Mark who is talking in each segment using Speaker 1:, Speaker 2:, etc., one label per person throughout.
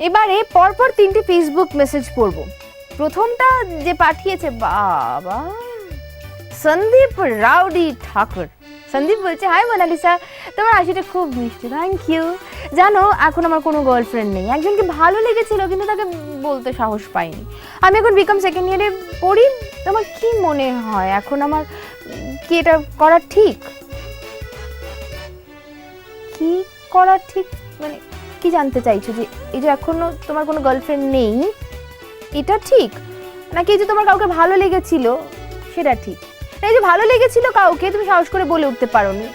Speaker 1: এবারে পরপর 3টে ফেসবুক মেসেজ পড়বো। প্রথমটা যে পাঠিয়েছে, বাবা, সন্দীপ রাউডি ঠাকুর। সন্দীপ বলছে, হাই মোনালিসা, তোমার হাসিটা খুব মিষ্টি, থ্যাংক ইউ। জানো এখন আমার কোনো গার্লফ্রেন্ড নেই, একজনকে ভালো লেগেছিল কিন্তু তাকে বলতে সাহস পাইনি। আমি এখন বিকম সেকেন্ড ইয়ারে পড়ি। তোমার কি মনে হয় এখন আমার কি এটা করা ঠিক? কি করা ঠিক মানে কি জানতে চাইছো? যে এই যে এখনো তোমার কোনো গার্লফ্রেন্ড নেই এটা ঠিক, নাকি এই যে তোমার কাউকে ভালো লেগেছিল সেটা ঠিক? এই যে ভালো লেগেছিল কাউকে তুমি সাহস করে বলে উঠতে পারোনি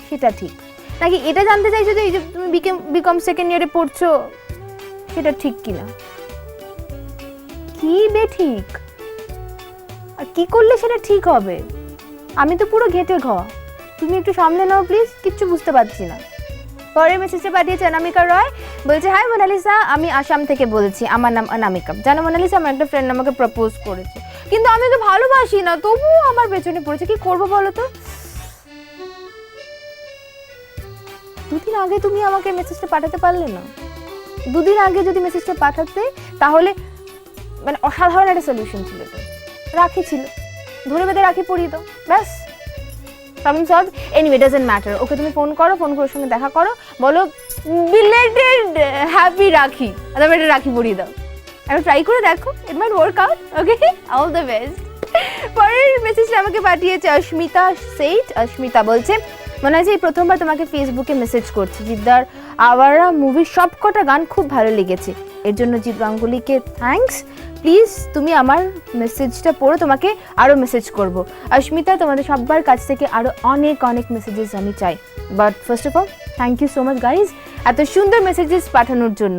Speaker 1: সেটা ঠিক, নাকি এটা জানতে চাইছো যে এই যে তুমি বিকম সেকেন্ড ইয়ারে পড়ছো সেটা ঠিক কিনা? কি বে ঠিক? আর কি করলে সেটা ঠিক হবে? আমি তো পুরো ঘেটে ঘ, তুমি একটু সামলে নাও প্লিজ, কিচ্ছু বুঝতে পারছি না। পরের মেসেজটা পাঠিয়েছে অনামিকা রয়, বলছে, হাই মোনালিসা, আমি আসাম থেকে বলছি, আমার নাম অনামিকা। জানো মোনালিসা, আমার একটা ফ্রেন্ড আমাকে প্রপোজ করেছে, কিন্তু আমি তো ভালোবাসি না, তবুও আমার পেছনে পড়েছে, কি করবো বলো তো? দুদিন আগে তুমি আমাকে মেসেজটা পাঠাতে পারলে না? দুদিন আগে যদি মেসেজটা পাঠাতে তাহলে মানে অসাধারণ একটা সলিউশন ছিল। তো রাখি ছিল, ধরে বেঁধে রাখি পরিয়ে দাও, ব্যাস problem solve. Anyway doesn't matter, okay তুমি ফোন করো, ফোন করে ওর সঙ্গে দেখা করো, বলো বিলেটেড হ্যাপি রাখি, অথবা এটা রাখি পরিয়ে দাও। একবার ট্রাই করে দেখো, it might work out. Okay, all the best. পরের মেসেজটা আমাকে পাঠিয়েছে অস্মিতা সেইট। অস্মিতা বলছে, মনে হয় যে এই প্রথমবার তোমাকে ফেসবুকে মেসেজ করছি। জিদ্দার আওয়ারা মুভির সবকটা গান খুব ভালো লেগেছে, এর জন্য জিৎ গাঙ্গুলিকে থ্যাঙ্কস। প্লিজ তুমি আমার মেসেজটা পড়ো, তোমাকে আরও মেসেজ করব। অস্মিতা, তোমাদের সবার কাছ থেকে আরও অনেক অনেক মেসেজেস আমি চাই, but first of all thank you so much guys এত সুন্দর মেসেজেস পাঠানোর জন্য।